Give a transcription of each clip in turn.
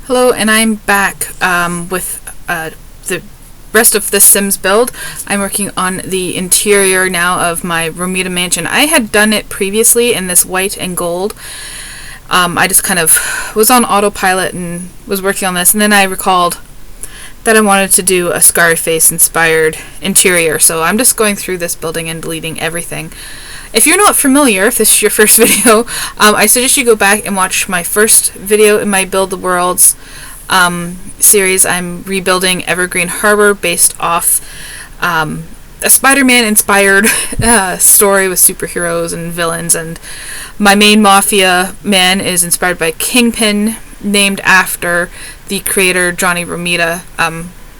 Hello, and I'm back with the rest of the Sims build. I'm working on the interior now of my Romita mansion. I had done it previously in this white and gold. I just kind of was on autopilot and was working on this, and then I recalled that I wanted to do a Scarface inspired interior, so I'm just going through this building and deleting everything. If you're not familiar, if this is your first video, I suggest you go back and watch my first video in my Build the Worlds series. I'm rebuilding Evergreen Harbor based off a Spider-Man inspired story with superheroes and villains, and my main mafia man is inspired by Kingpin, named after the creator Johnny Romita.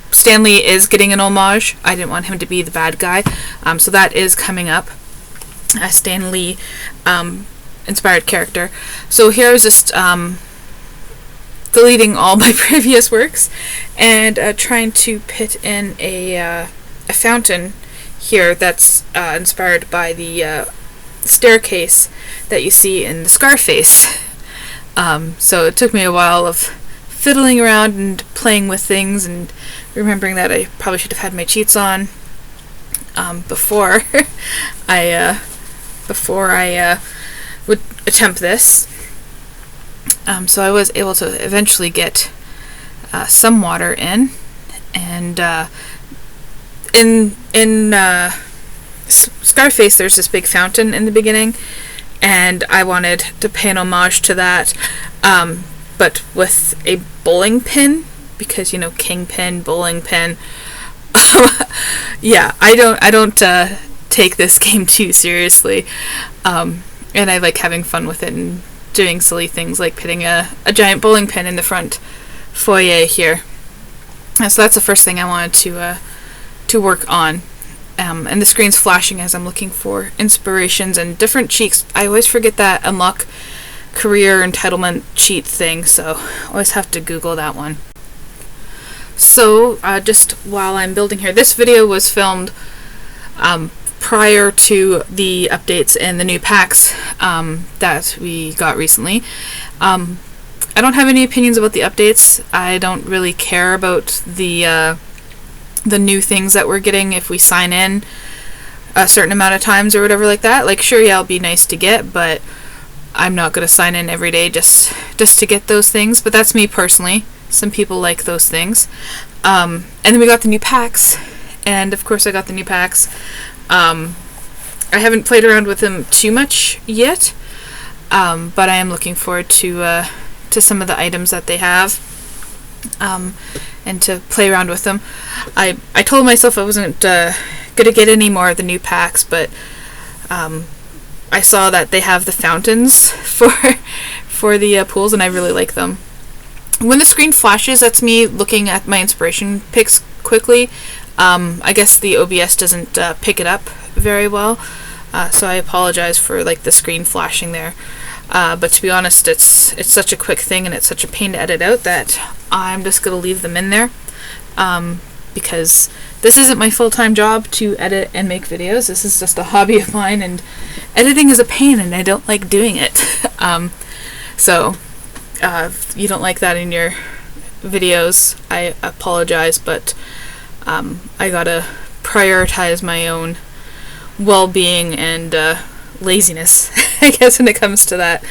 Stan Lee is getting an homage. I didn't want him to be the bad guy, so that is coming up. A Stan Lee inspired character. So here I was just deleting all my previous works and trying to put in a fountain here that's inspired by the staircase that you see in the Scarface. So it took me a while of fiddling around and playing with things and remembering that I probably should have had my cheats on before I would attempt this. So I was able to eventually get some water in, and in Scarface there's this big fountain in the beginning, and I wanted to pay an homage to that, but with a bowling pin, because Kingpin, bowling pin. Yeah, I don't take this game too seriously, and I like having fun with it and doing silly things like putting a giant bowling pin in the front foyer here. And so that's the first thing I wanted to work on, and the screen's flashing as I'm looking for inspirations and different cheats. I always forget that unlock career entitlement cheat thing, so I always have to Google that one. So just while I'm building here, this video was filmed prior to the updates and the new packs that we got recently. I don't have any opinions about the updates. I don't really care about the new things that we're getting if we sign in a certain amount of times or whatever like that. Like, sure, yeah, it'll be nice to get, but I'm not going to sign in every day just to get those things. But that's me personally. Some people like those things. And then we got the new packs, and of course I got the new packs. I haven't played around with them too much yet, but I am looking forward to some of the items that they have, and to play around with them. I told myself I wasn't going to get any more of the new packs, but I saw that they have the fountains for the pools, and I really like them. When the screen flashes, that's me looking at my inspiration picks quickly. I guess the OBS doesn't pick it up very well, so I apologize for the screen flashing there. But to be honest, it's such a quick thing and it's such a pain to edit out that I'm just going to leave them in there, because this isn't my full-time job to edit and make videos. This is just a hobby of mine, and editing is a pain and I don't like doing it. So if you don't like that in your videos, I apologize, but I gotta prioritize my own well-being and laziness, I guess, when it comes to that.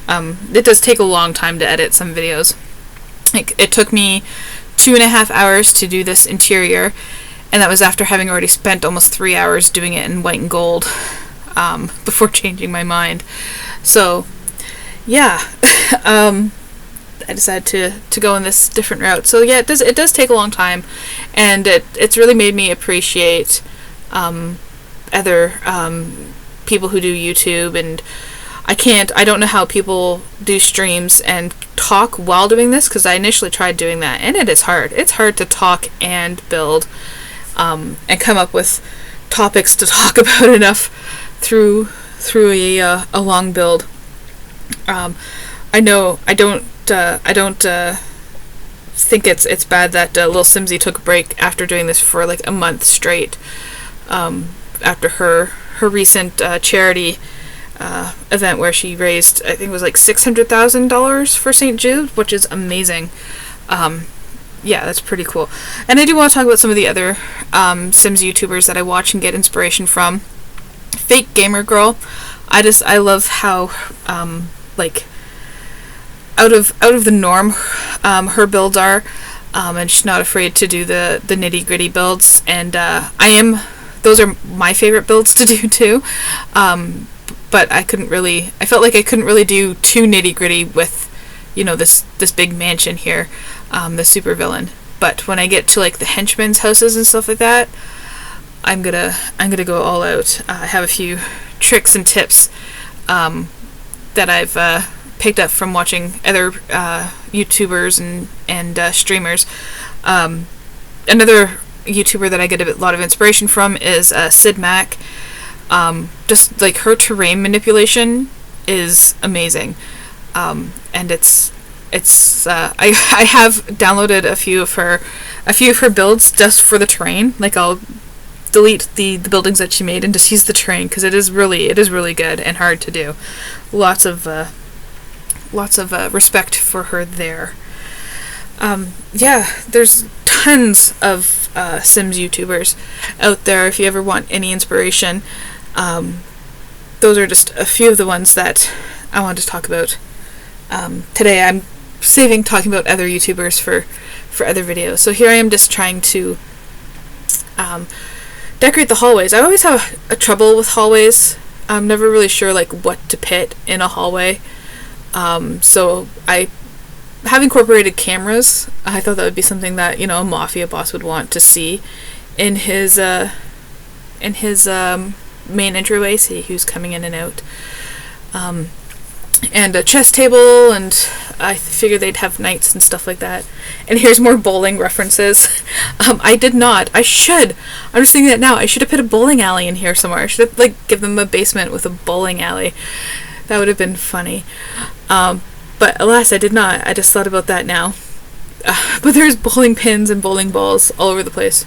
It does take a long time to edit some videos. It took me 2.5 hours to do this interior, and that was after having already spent almost 3 hours doing it in white and gold before changing my mind. So yeah, I decided to go in this different route. So yeah, it does take a long time, and it's really made me appreciate other people who do YouTube, and I don't know how people do streams and talk while doing this, because I initially tried doing that, and it is hard. It's hard to talk and build, and come up with topics to talk about enough through a long build. I know I don't think it's bad that Lil Simsy took a break after doing this for a month straight, after her recent charity event where she raised, I think it was like $600,000 for St. Jude, which is amazing. Yeah, that's pretty cool. And I do want to talk about some of the other Sims YouTubers that I watch and get inspiration from. Fake Gamer Girl. I love how like out of the norm her builds are, and she's not afraid to do the nitty gritty builds. And those are my favorite builds to do too. But I felt like I couldn't really do too nitty gritty with, this big mansion here, the super villain. But when I get to like the henchmen's houses and stuff like that, I'm gonna go all out. I have a few tricks and tips that I've picked up from watching other YouTubers and streamers. Another YouTuber that I get a lot of inspiration from is Sid Mac. Just like her terrain manipulation is amazing, and I have downloaded a few of her builds just for the terrain. Like I'll delete the buildings that she made and just use the terrain because it is really good and hard to do. Lots of respect for her there. There's tons of Sims YouTubers out there if you ever want any inspiration. Those are just a few of the ones that I wanted to talk about. Today I'm saving talking about other YouTubers for other videos. So here I am just trying to decorate the hallways. I always have a trouble with hallways. I'm never really sure like what to put in a hallway. So I have incorporated cameras. I thought that would be something that, a mafia boss would want to see in his main entryway, see who's coming in and out. And a chess table, and I figured they'd have knights and stuff like that. And here's more bowling references. I did not. I should. I'm just thinking that now. I should have put a bowling alley in here somewhere. I should have give them a basement with a bowling alley. That would have been funny. But alas, I did not. I just thought about that now. But there's bowling pins and bowling balls all over the place.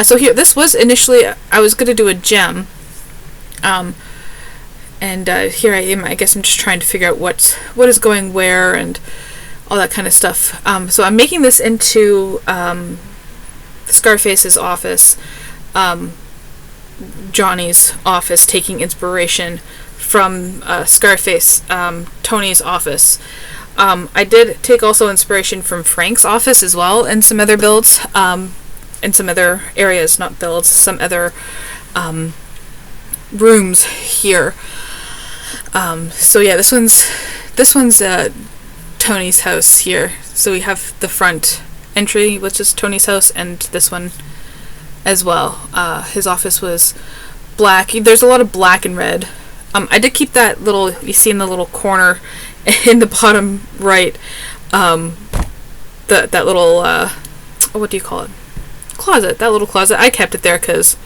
So here, this was initially, I was going to do a gem. And here I am. I guess I'm just trying to figure out what is going where and all that kind of stuff. So I'm making this into Scarface's office, Johnny's office, taking inspiration from Scarface, Tony's office. I did take also inspiration from Frank's office as well, and some other builds, in some other areas, not builds, some other rooms here. So yeah, this one's Tony's house here. So we have the front entry, which is Tony's house, and this one as well. His office was black. There's a lot of black and red. I did keep that little, you see in the little corner in the bottom right, that little, what do you call it? Closet. That little closet. I kept it there because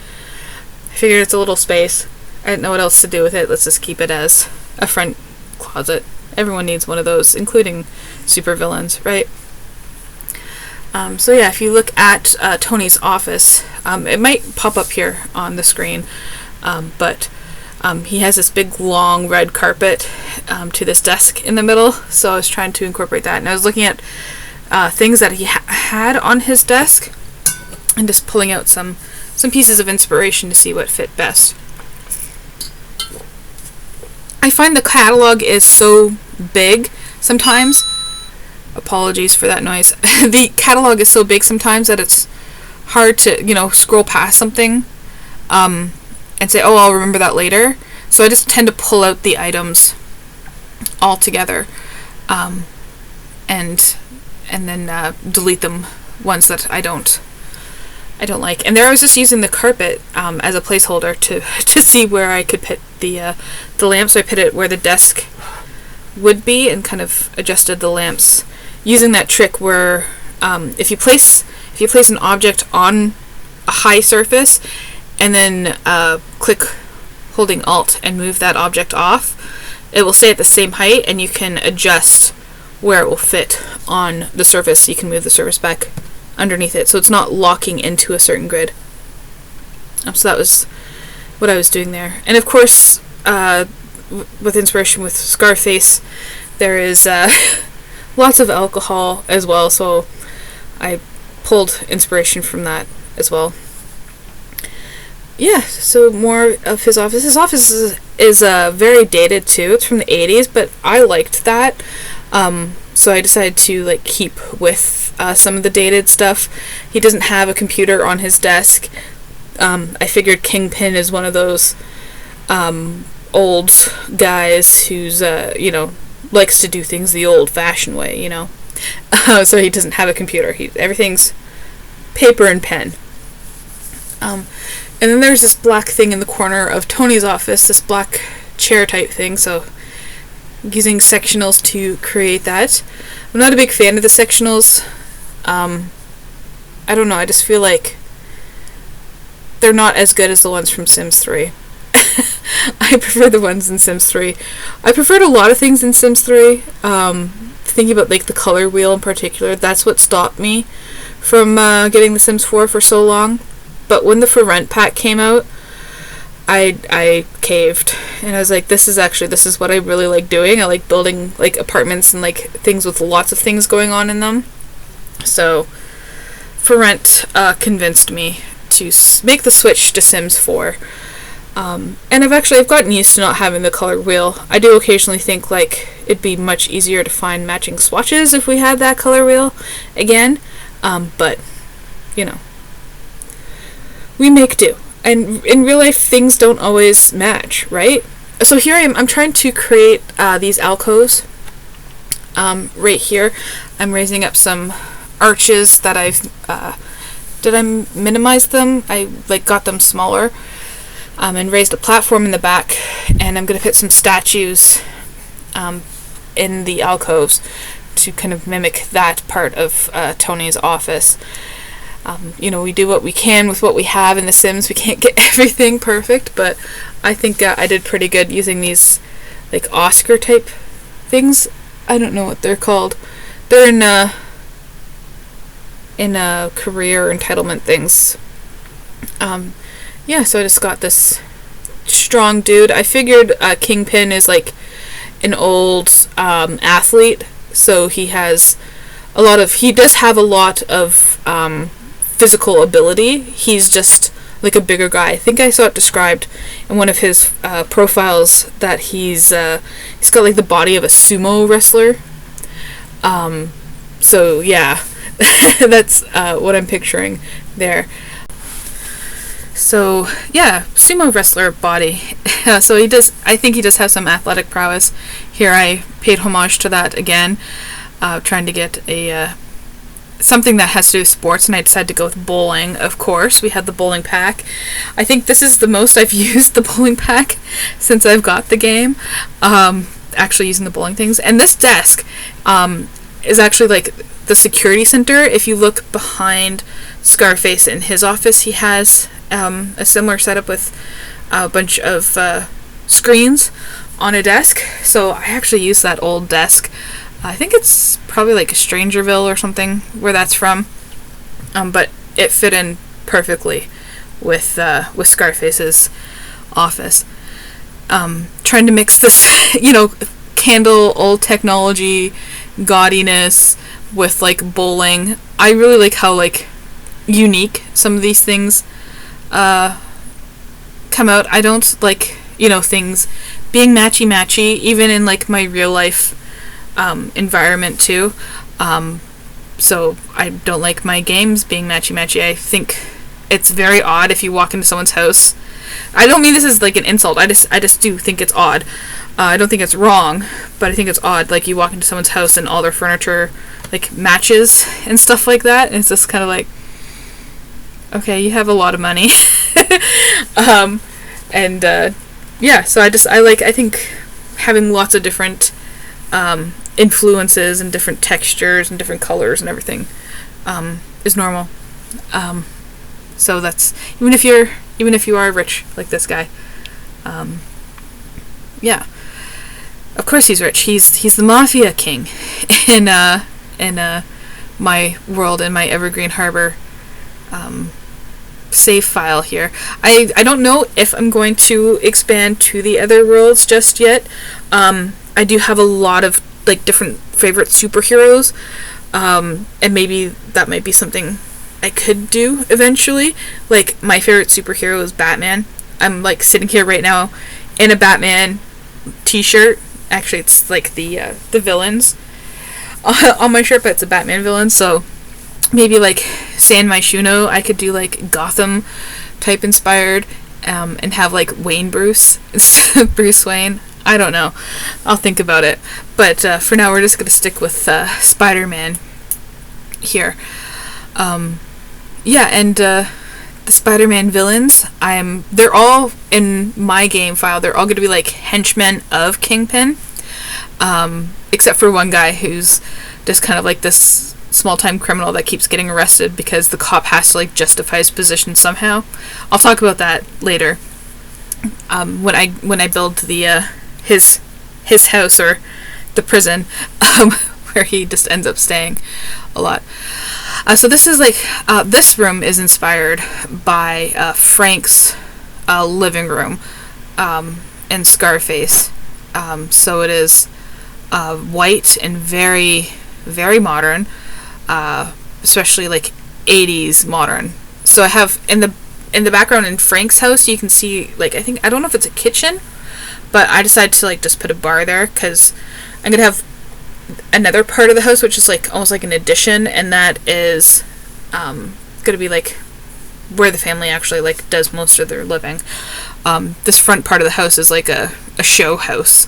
I figured it's a little space. I didn't know what else to do with it. Let's just keep it as a front closet. Everyone needs one of those, including supervillains, right? So yeah, if you look at Tony's office, it might pop up here on the screen, but he has this big long red carpet to this desk in the middle, so I was trying to incorporate that, and I was looking at things that he had on his desk and just pulling out some pieces of inspiration to see what fit best. I find the catalog is so big sometimes. Apologies for that noise. The catalog is so big sometimes that it's hard to, scroll past something and say, oh, I'll remember that later. So I just tend to pull out the items all together and then delete them ones that I don't like. And there I was just using the carpet as a placeholder to see where I could put the lamp. So I put it where the desk would be and kind of adjusted the lamps using that trick where if you place an object on a high surface and then click holding Alt and move that object off, it will stay at the same height, and you can adjust where it will fit on the surface. You can move the surface back underneath it, so it's not locking into a certain grid. So that was what I was doing there. And of course, with inspiration with Scarface. There is lots of alcohol as well, so I pulled inspiration from that as well. Yeah, so more of his office. His office is very dated too. It's from the 80s, but I liked that. So I decided to like keep with some of the dated stuff. He doesn't have a computer on his desk. I figured Kingpin is one of those old guys who's likes to do things the old-fashioned way, so he doesn't have a computer. Everything's paper and pen. And then there's this black thing in the corner of Tony's office, this black chair type thing, so using sectionals to create that. I'm not a big fan of the sectionals. I don't know, I just feel like they're not as good as the ones from Sims 3. I prefer the ones in Sims 3. I preferred a lot of things in Sims 3. Thinking about like the color wheel in particular, that's what stopped me from getting The Sims 4 for so long. But when the For Rent pack came out, I caved, and I was like, this is what I really like doing. I like building like apartments and like things with lots of things going on in them. So For Rent convinced me to make the switch to Sims 4. And I've gotten used to not having the color wheel. I do occasionally think like it'd be much easier to find matching swatches if we had that color wheel again. But we make do. And in real life, things don't always match, right? So here I'm trying to create these alcoves. Right here, I'm raising up some arches that did I minimize them? I got them smaller. And raised a platform in the back, and I'm going to put some statues in the alcoves to kind of mimic that part of Tony's office. We do what we can with what we have in The Sims. We can't get everything perfect, but I think I did pretty good using these like Oscar type things. I don't know what they're called. They're in career entitlement things. So I just got this strong dude. I figured Kingpin is like an old athlete, so he does have a lot of physical ability. He's just like a bigger guy. I think I saw it described in one of his profiles that he's got like the body of a sumo wrestler. So yeah, that's what I'm picturing there. So yeah, sumo wrestler body. So I think he does have some athletic prowess. Here I paid homage to that again, trying to get something that has to do with sports, and I decided to go with bowling. Of course, we had the bowling pack. I think this is the most I've used the bowling pack since I've got the game. Actually using the bowling things, and this desk is actually like the security center. If you look behind Scarface in his office, he has a similar setup with a bunch of screens on a desk. So I actually use that old desk. I think it's probably like Strangerville or something where that's from. But it fit in perfectly with Scarface's office. Trying to mix this, candle, old technology, gaudiness with like bowling. I really like how like unique some of these things come out. I don't like things being matchy even in like my real life environment too. So I don't like my games being matchy. I think it's very odd if you walk into someone's house. I don't mean this as like an insult. I just do think it's odd. I don't think it's wrong, but I think it's odd. Like you walk into someone's house and all their furniture like matches and stuff like that. And it's just kind of like, okay, you have a lot of money. So I think having lots of different influences and different textures and different colors and everything is normal. So that's even if you are rich like this guy. Yeah. Of course he's rich. He's the mafia king in my world, in my Evergreen Harbor save file here. I don't know if I'm going to expand to the other worlds just yet. I do have a lot of like different favorite superheroes, and maybe that might be something I could do eventually. Like my favorite superhero is Batman. I'm like sitting here right now in a Batman t-shirt. Actually, it's like the villains on my shirt, but it's a Batman villain. So maybe like San Myshuno, I could do like Gotham type inspired, and have like Wayne Bruce Bruce Wayne. I don't know. I'll think about it. But for now, we're just gonna stick with Spider-Man here. Yeah, and the Spider-Man villains, they're all in my game file. They're all going to be like henchmen of Kingpin, except for one guy who's just kind of like this small-time criminal that keeps getting arrested because the cop has to like justify his position somehow. I'll talk about that later. When I build the his house, or the prison, where he just ends up staying a lot. So this is like, this room is inspired by Frank's living room in Scarface. So it is white and very, very modern, especially like 80s modern. So I have in the background in Frank's house, you can see like, I don't know if it's a kitchen, but I decided to like just put a bar there because I'm gonna have another part of the house which is like almost like an addition, and that is gonna be like where the family actually like does most of their living. This front part of the house is like a show house.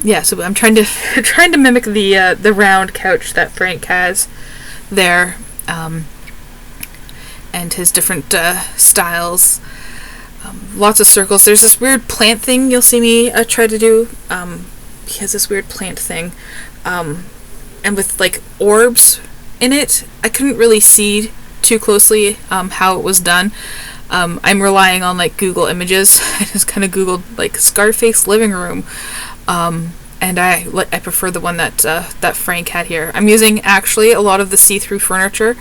Yeah, so I'm trying to mimic the round couch that Frank has there, and his different styles. Lots of circles. There's this weird plant thing you'll see me try to do. He has this weird plant thing, and with like orbs in it. I couldn't really see too closely how it was done. I'm relying on like Google Images. I just kind of Googled like Scarface living room, and I prefer the one that Frank had here. I'm using actually a lot of the see-through furniture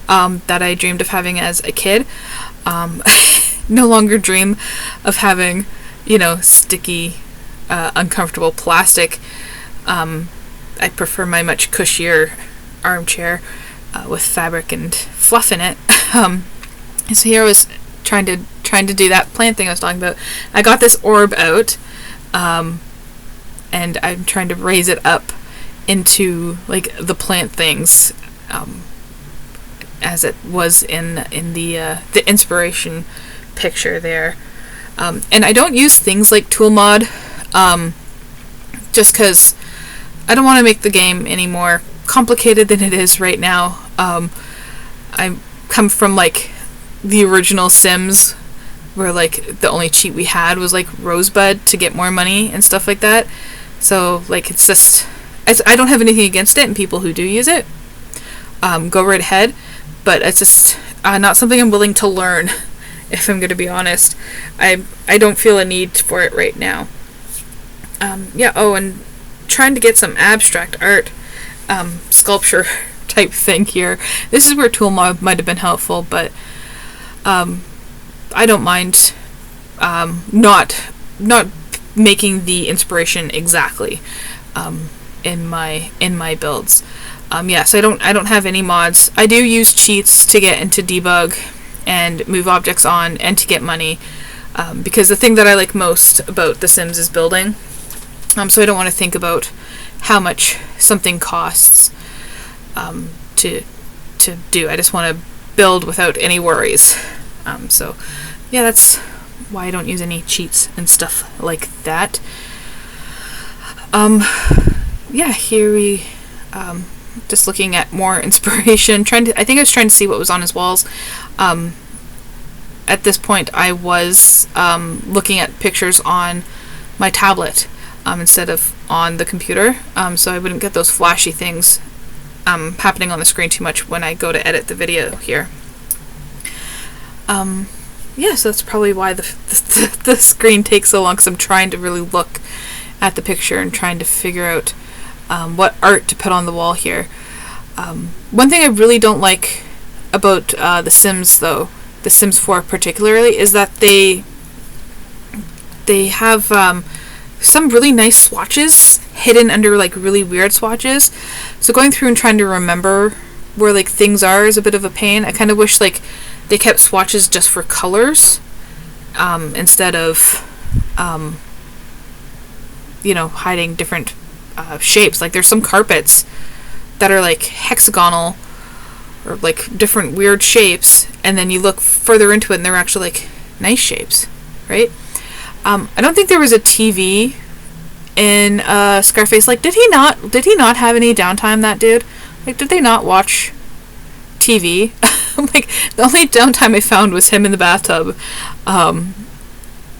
that I dreamed of having as a kid. No longer dream of having, sticky, uncomfortable plastic. I prefer my much cushier armchair with fabric and fluff in it. So here I was trying to do that plant thing I was talking about. I got this orb out, and I'm trying to raise it up into like the plant things, as it was in the inspiration picture there. And I don't use things like tool mod, just because I don't want to make the game any more complicated than it is right now. I come from like the original Sims, where like the only cheat we had was like Rosebud to get more money and stuff like that. So like it's just, I don't have anything against it, and people who do use it, go right ahead. But it's just not something I'm willing to learn. If I'm going to be honest, I don't feel a need for it right now. Yeah. Oh, and trying to get some abstract art, sculpture type thing here. This is where tool mod might have been helpful, but I don't mind not making the inspiration exactly in my builds. Yeah, so I don't have any mods. I do use cheats to get into debug and move objects on and to get money, because the thing that I like most about The Sims is building. So I don't want to think about how much something costs to do. I just want to build without any worries. So yeah, that's why I don't use any cheats and stuff like that. Yeah, here we just looking at more inspiration. I think I was trying to see what was on his walls. At this point, I was looking at pictures on my tablet instead of on the computer, so I wouldn't get those flashy things happening on the screen too much when I go to edit the video here. Yeah, so that's probably why the screen takes so long, because I'm trying to really look at the picture and trying to figure out what art to put on the wall here. One thing I really don't like about The Sims, though, The Sims 4 particularly, is that they have some really nice swatches hidden under like really weird swatches. So going through and trying to remember where like things are is a bit of a pain. I kind of wish like they kept swatches just for colors instead of hiding different shapes. Like there's some carpets that are like hexagonal or like different weird shapes, and then you look further into it and they're actually like nice shapes, right? I don't think there was a TV in Scarface. Like, did he not have any downtime, that dude? Like, did they not watch TV? Like, the only downtime I found was him in the bathtub. And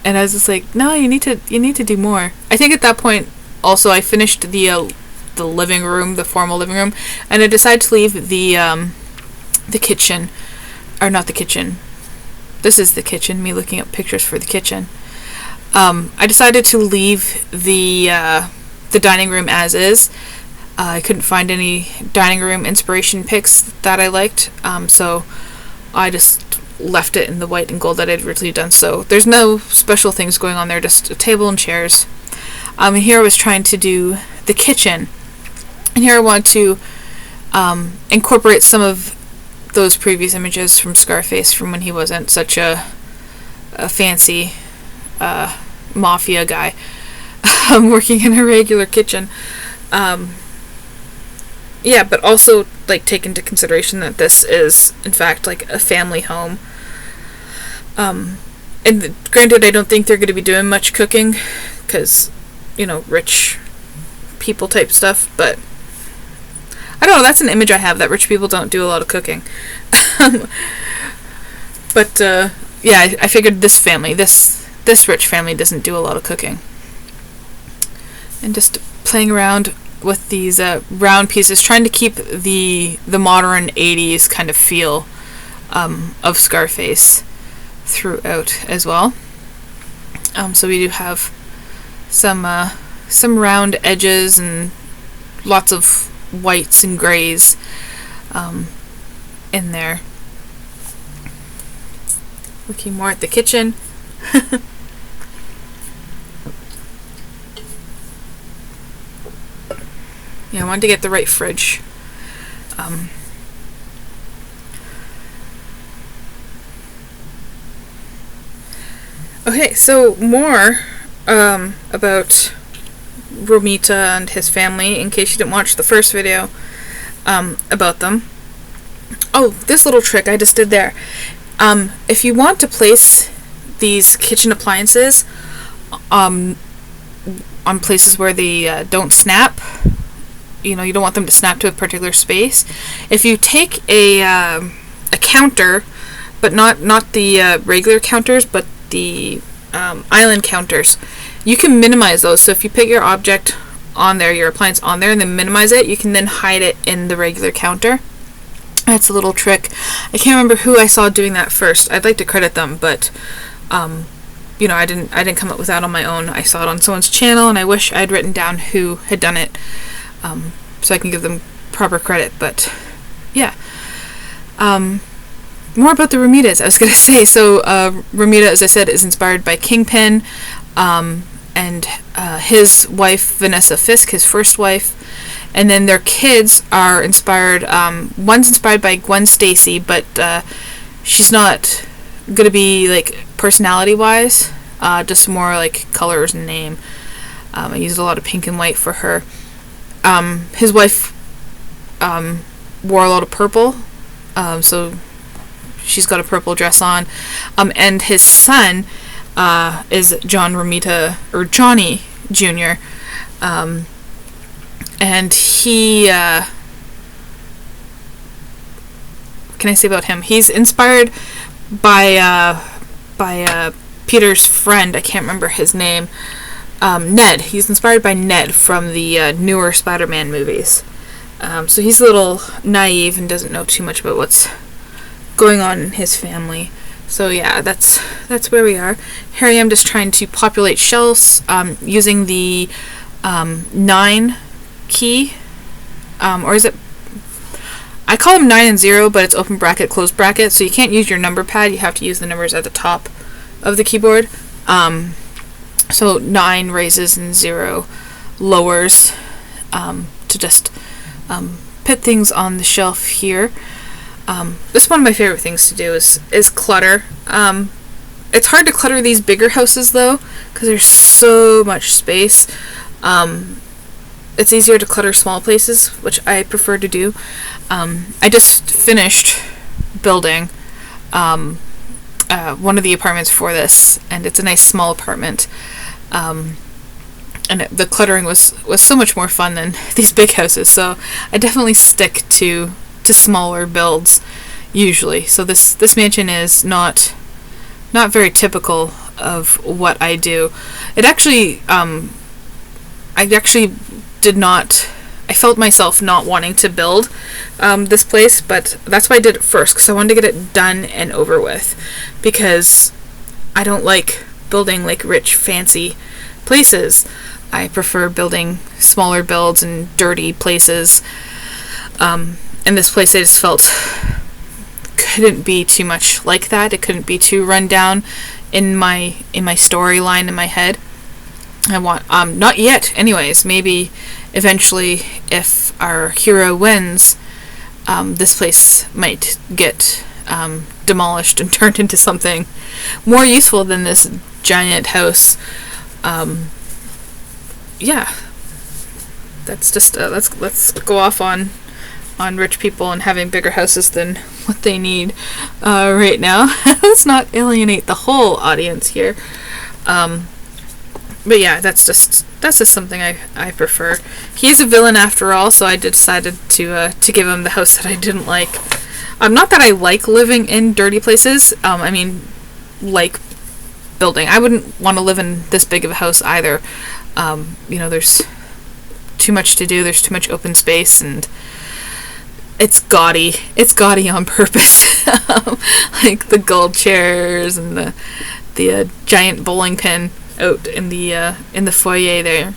I was just like, no, you need to do more. I think at that point, also, I finished the living room, the formal living room, and I decided to leave the kitchen, or not the kitchen. This is the kitchen. Me looking up pictures for the kitchen. I decided to leave the dining room as is. I couldn't find any dining room inspiration pics that I liked, so I just left it in the white and gold that I'd originally done. So there's no special things going on there, just a table and chairs. And here I was trying to do the kitchen, and here I want to incorporate some of those previous images from Scarface, from when he wasn't such a fancy mafia guy working in a regular kitchen. Yeah, but also like take into consideration that this is in fact like a family home. And granted, I don't think they're going to be doing much cooking because, rich people type stuff, but I don't know, that's an image I have, that rich people don't do a lot of cooking. But yeah, I figured this family, this rich family doesn't do a lot of cooking. And just playing around with these round pieces, trying to keep the modern 80s kind of feel of Scarface throughout as well. So we do have some round edges and lots of whites and grays in there. Looking more at the kitchen. Yeah, I wanted to get the right fridge. Okay, so more about Romita and his family, in case you didn't watch the first video about them. Oh, this little trick I just did there. If you want to place these kitchen appliances on places where they don't snap, you don't want them to snap to a particular space. If you take a counter, but not the regular counters, but the island counters, you can minimize those. So if you put your object on there, your appliance on there, and then minimize it, you can then hide it in the regular counter. That's a little trick. I can't remember who I saw doing that first. I'd like to credit them, but I didn't come up with that on my own. I saw it on someone's channel, and I wish I'd written down who had done it, so I can give them proper credit. But yeah, more about the Romitas. I was gonna say, so Romita, as I said, is inspired by Kingpin, and his wife Vanessa Fisk, his first wife. And then their kids are inspired, one's inspired by Gwen Stacy, but she's not going to be, like, personality-wise, just more, like, colors and name. I used a lot of pink and white for her. His wife wore a lot of purple, so she's got a purple dress on. And his son is John Romita, or Johnny Jr., and he, what can I say about him? He's inspired by Peter's friend. I can't remember his name. Ned. He's inspired by Ned from the newer Spider-Man movies. So he's a little naive and doesn't know too much about what's going on in his family. So yeah, that's where we are. Here I am just trying to populate shelves using the 9 key, or is it, I call them 9 and 0, but it's open bracket, close bracket, so you can't use your number pad. You have to use the numbers at the top of the keyboard. So 9 raises and 0 lowers, to just put things on the shelf here. This is one of my favorite things to do is clutter. It's hard to clutter these bigger houses though, because there's so much space. It's easier to clutter small places, which I prefer to do. I just finished building one of the apartments for this, and it's a nice small apartment. And the cluttering was so much more fun than these big houses, so I definitely stick to smaller builds usually. So this mansion is not very typical of what I do. It actually, I actually did not, I felt myself not wanting to build this place, but that's why I did it first, because I wanted to get it done and over with, because I don't like building like rich, fancy places. I prefer building smaller builds and dirty places. And this place I just felt couldn't be too much like that. It couldn't be too run down in my storyline in my head. I want not yet anyways, maybe eventually if our hero wins, this place might get demolished and turned into something more useful than this giant house. Yeah, that's just let's go off on rich people and having bigger houses than what they need right now. Let's not alienate the whole audience here. But yeah, that's just something I prefer. He's a villain after all, so I decided to give him the house that I didn't like. Not that I like living in dirty places. I mean, like building. I wouldn't want to live in this big of a house either. There's too much to do. There's too much open space, and it's gaudy. It's gaudy on purpose. Like the gold chairs and the giant bowling pin out in the foyer there.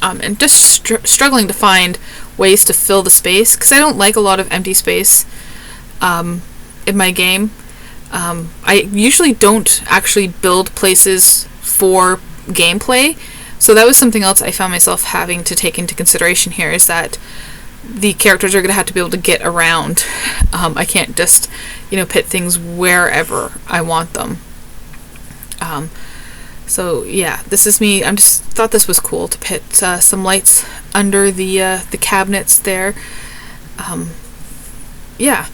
And just struggling to find ways to fill the space, because I don't like a lot of empty space in my game. I usually don't actually build places for gameplay, so that was something else I found myself having to take into consideration here, is that the characters are going to have to be able to get around. I can't just, put things wherever I want them. So yeah, this is me. I just thought this was cool to put some lights under the cabinets there. Yeah.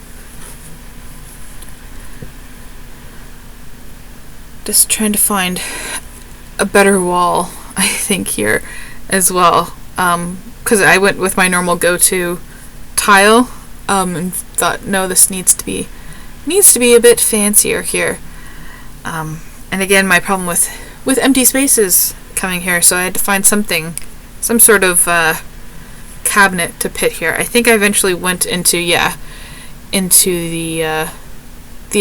Just trying to find a better wall, I think, here as well. Because I went with my normal go-to tile, and thought, no, this needs to be a bit fancier here. And again, my problem with empty spaces coming here, so I had to find some sort of cabinet to put here. I think I eventually went into the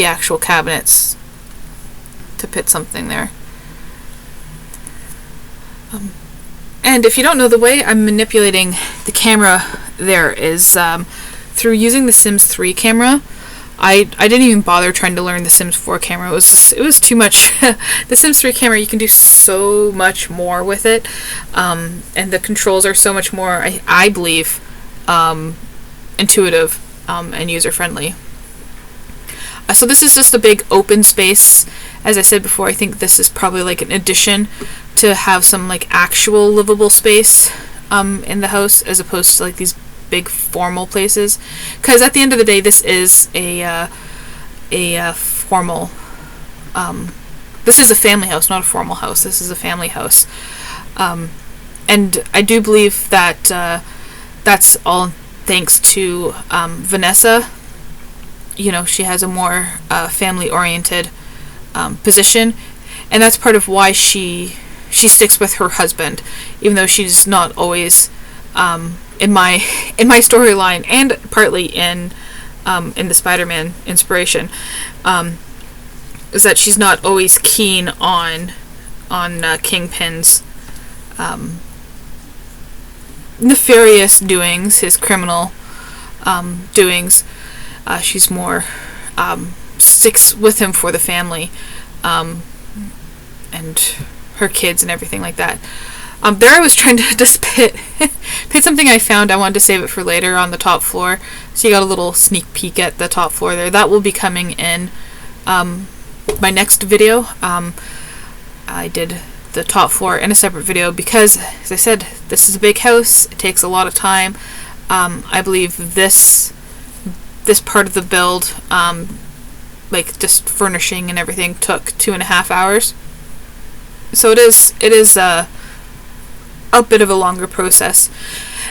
actual cabinets to put something there. And if you don't know, the way I'm manipulating the camera there is through using the Sims 3 camera. I didn't even bother trying to learn the Sims 4 camera. It was too much. The Sims 3 camera, you can do so much more with it, and the controls are so much more, I believe, intuitive and user-friendly. So this is just a big open space. As I said before, I think this is probably like an addition to have some like actual livable space in the house, as opposed to like these big formal places. Because at the end of the day, this is a formal. This is a family house, not a formal house. This is a family house, and I do believe that that's all thanks to Vanessa. She has a more family-oriented position, and that's part of why she sticks with her husband, even though she's not always in my storyline, and partly in the Spider-Man inspiration, is that she's not always keen on Kingpin's nefarious doings, his criminal doings. She's more sticks with him for the family, and her kids and everything like that. There I was trying to just pit something I found. I wanted to save it for later on the top floor. So you got a little sneak peek at the top floor there. That will be coming in my next video. I did the top floor in a separate video because, as I said, this is a big house. It takes a lot of time. I believe this part of the build, like just furnishing and everything, took 2.5 hours. So it is a bit of a longer process,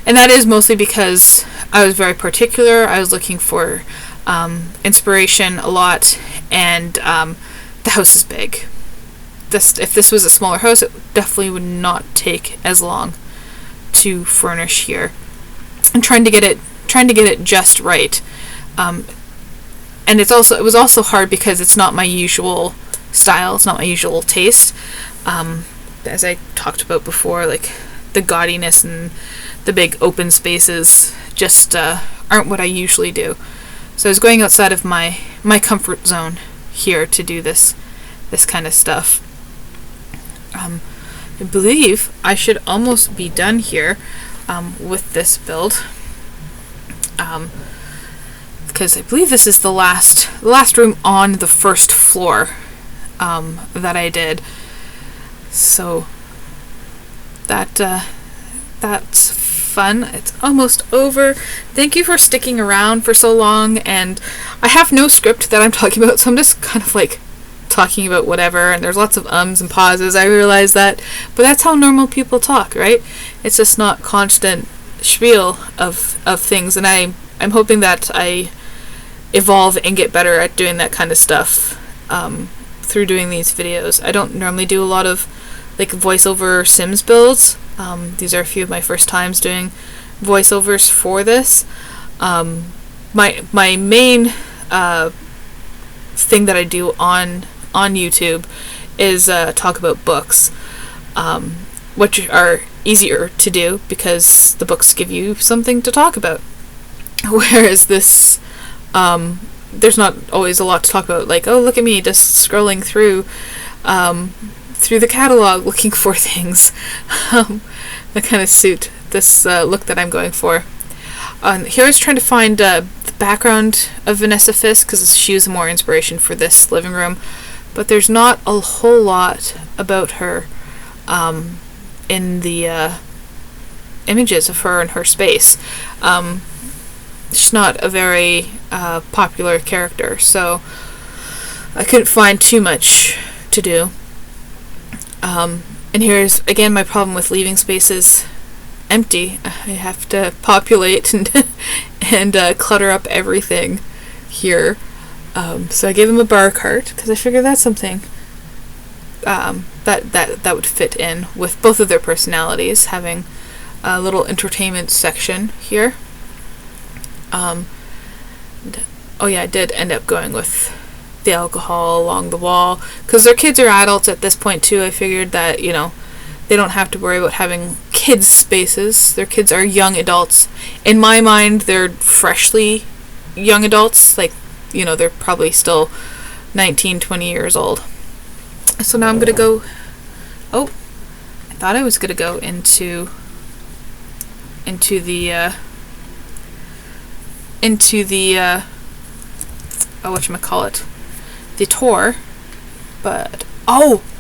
and that is mostly because I was very particular. I was looking for inspiration a lot, and the house is big. If this was a smaller house, it definitely would not take as long to furnish here. I'm trying to get it just right, and it was also hard because it's not my usual style. It's not my usual taste. As I talked about before, like the gaudiness and the big open spaces just aren't what I usually do. So I was going outside of my comfort zone here to do this kind of stuff. I believe I should almost be done here with this build, because I believe this is the last room on the first floor that I did. So that's fun. It's almost over. Thank you for sticking around for so long, and I have no script that I'm talking about, so I'm just kind of like talking about whatever, and there's lots of ums and pauses. I realize that, but that's how normal people talk, right? It's just not constant spiel of things, and I'm hoping that I evolve and get better at doing that kind of stuff through doing these videos. I don't normally do a lot of like voiceover Sims builds. These are a few of my first times doing voiceovers for this. My main thing that I do on YouTube is talk about books, which are easier to do because the books give you something to talk about. Whereas this, there's not always a lot to talk about. Like, oh, look at me just scrolling through the catalog looking for things that kind of suit this look that I'm going for. Here I was trying to find the background of Vanessa Fisk because she was more inspiration for this living room, but there's not a whole lot about her in the images of her and her space. She's not a very popular character, so I couldn't find too much to do. And here's again my problem with leaving spaces empty. I have to populate and clutter up everything here. So I gave them a bar cart because I figured that's something that would fit in with both of their personalities, having a little entertainment section here. Oh yeah, I did end up going with the alcohol along the wall because their kids are adults at this point too. I figured that, you know, they don't have to worry about having kids spaces. Their kids are young adults. In my mind, they're freshly young adults. Like, you know, they're probably still 19, 20 years old. So now I'm gonna go, I thought I was gonna go into the whatchamacallit, the tour, but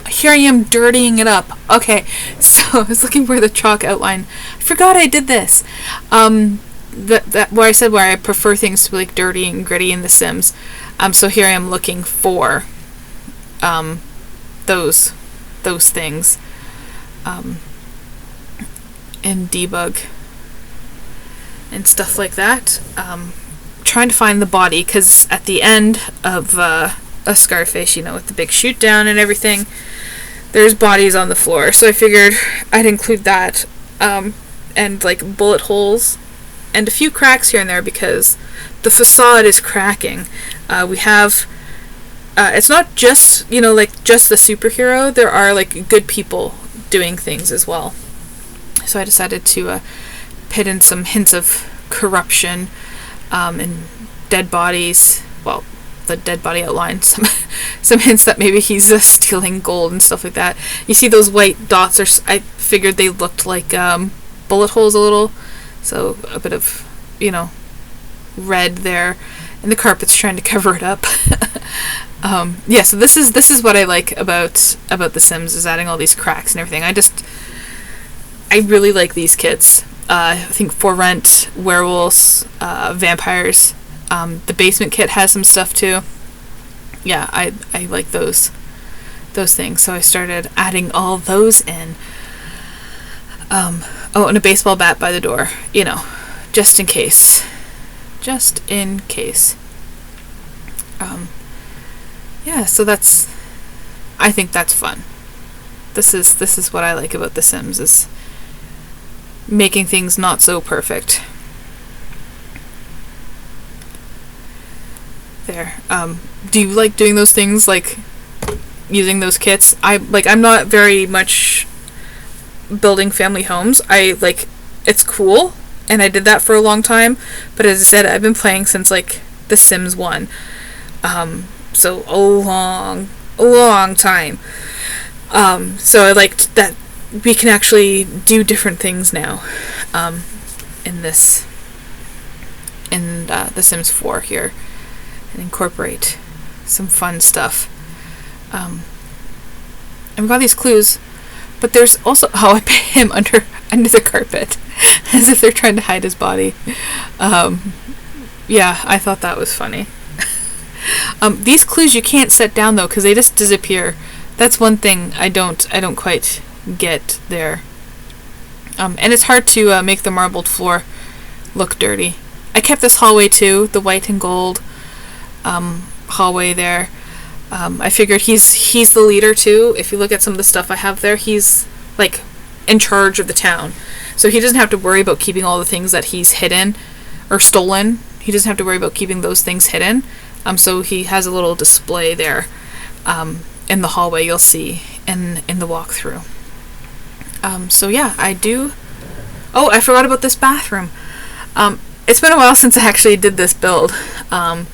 here I am dirtying it up. Okay, so I was looking for the chalk outline. I forgot I did this. That where I said where I prefer things to be like dirty and gritty in The Sims. So here I am looking for those things in debug and stuff like that. Trying to find the body, because at the end of a Scarface, you know, with the big shoot down and everything, there's bodies on the floor, so I figured I'd include that, and like bullet holes and a few cracks here and there because the facade is cracking. We have it's not just, you know, like just the superhero. There are like good people doing things as well, so I decided to put in some hints of corruption and dead bodies. Well, the dead body outline, some hints that maybe he's stealing gold and stuff like that. You see those white dots, I figured they looked like bullet holes a little, so a bit of, red there, and the carpet's trying to cover it up. So this is what I like about The Sims, is adding all these cracks and everything. I really like these kits. I think For Rent, werewolves, vampires. The basement kit has some stuff too. Yeah, I like those things. So I started adding all those in. And a baseball bat by the door. Just in case. Just in case. So I think that's fun. This is what I like about The Sims, is making things not so perfect. There. Do you like doing those things, like using those kits? I'm not very much building family homes. It's cool, and I did that for a long time, but as I said, I've been playing since The Sims 1. So a long time. So I liked that we can actually do different things now in The Sims 4 here, and incorporate some fun stuff. And we got these clues, but there's also I put him under the carpet as if they're trying to hide his body. I thought that was funny. These clues you can't set down though, because they just disappear. That's one thing I don't quite get there. And it's hard to make the marbled floor look dirty. I kept this hallway too, the white and gold hallway there. I figured he's the leader too. If you look at some of the stuff I have there, he's in charge of the town. So he doesn't have to worry about keeping all the things that he's hidden or stolen. He doesn't have to worry about keeping those things hidden. So he has a little display there in the hallway, you'll see in the walkthrough. I do. Oh, I forgot about this bathroom. It's been a while since I actually did this build. I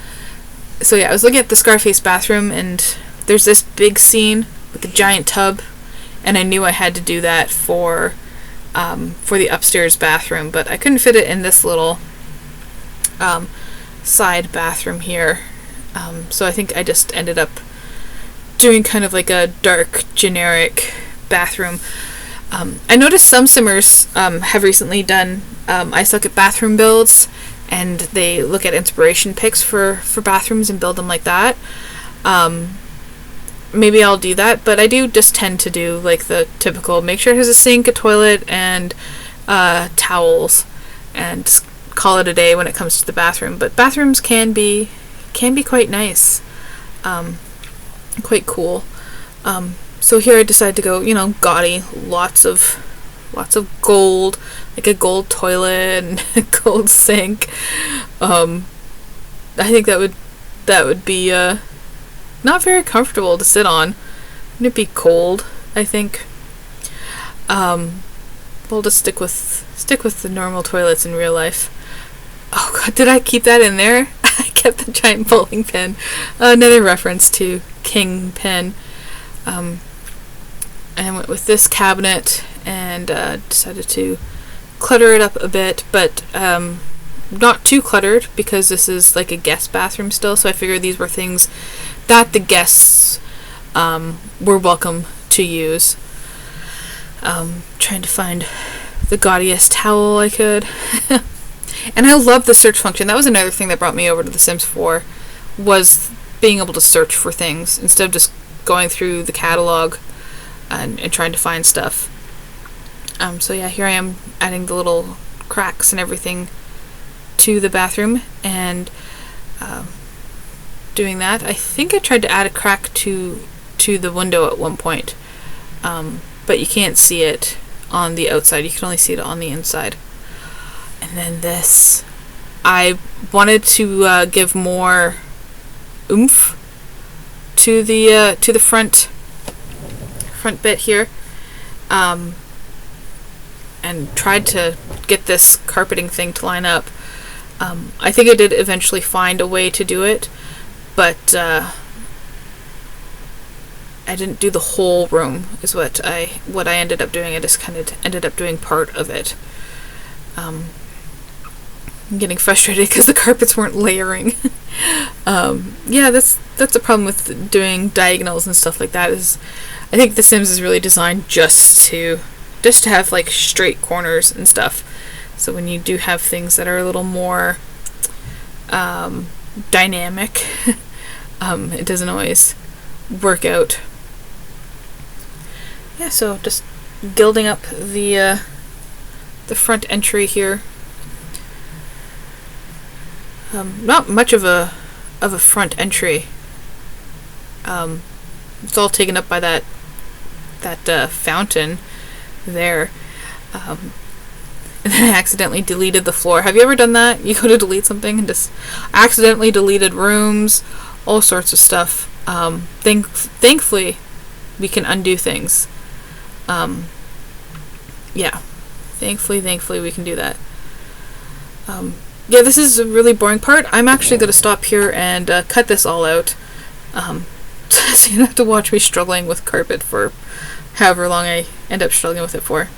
was looking at the Scarface bathroom, and there's this big scene with the giant tub, and I knew I had to do that for the upstairs bathroom, but I couldn't fit it in this little side bathroom here. So I think I just ended up doing kind of like a dark, generic bathroom. I noticed some simmers have recently done I suck at bathroom builds, and they look at inspiration pics for bathrooms and build them like that. Maybe I'll do that, but I do just tend to do the typical, make sure it has a sink, a toilet, and towels, and just call it a day when it comes to the bathroom. But bathrooms can be quite nice, quite cool. So here I decided to go, gaudy, lots of gold, like a gold toilet and a gold sink. I think that would be not very comfortable to sit on. Wouldn't it be cold? I think. We'll just stick with the normal toilets in real life. Oh god, did I keep that in there? I kept the giant bowling pin. Another reference to Kingpin. And I went with this cabinet and decided to clutter it up a bit, but not too cluttered, because this is like a guest bathroom still, so I figured these were things that the guests were welcome to use. Trying to find the gaudiest towel I could. And I love the search function. That was another thing that brought me over to The Sims 4, was being able to search for things instead of just going through the catalog and trying to find stuff. Here I am adding the little cracks and everything to the bathroom, and doing that. I think I tried to add a crack to the window at one point, but you can't see it on the outside. You can only see it on the inside. And then this, I wanted to give more oomph to the front bit here, and tried to get this carpeting thing to line up. I think I did eventually find a way to do it, but I didn't do the whole room is what I ended up doing. I just kind of ended up doing part of it. I'm getting frustrated because the carpets weren't layering. Yeah, that's a problem with doing diagonals and stuff like that. Is I think The Sims is really designed just to have like straight corners and stuff. So when you do have things that are a little more dynamic, it doesn't always work out. Yeah, so just gilding up the front entry here. Not much of a front entry. It's all taken up by that fountain there. And then I accidentally deleted the floor. Have you ever done that? You go to delete something and just accidentally deleted rooms, all sorts of stuff. Thankfully, we can undo things. Yeah. Thankfully we can do that. Yeah, this is a really boring part. I'm actually going to stop here and cut this all out. So you don't have to watch me struggling with carpet for however long I end up struggling with it for.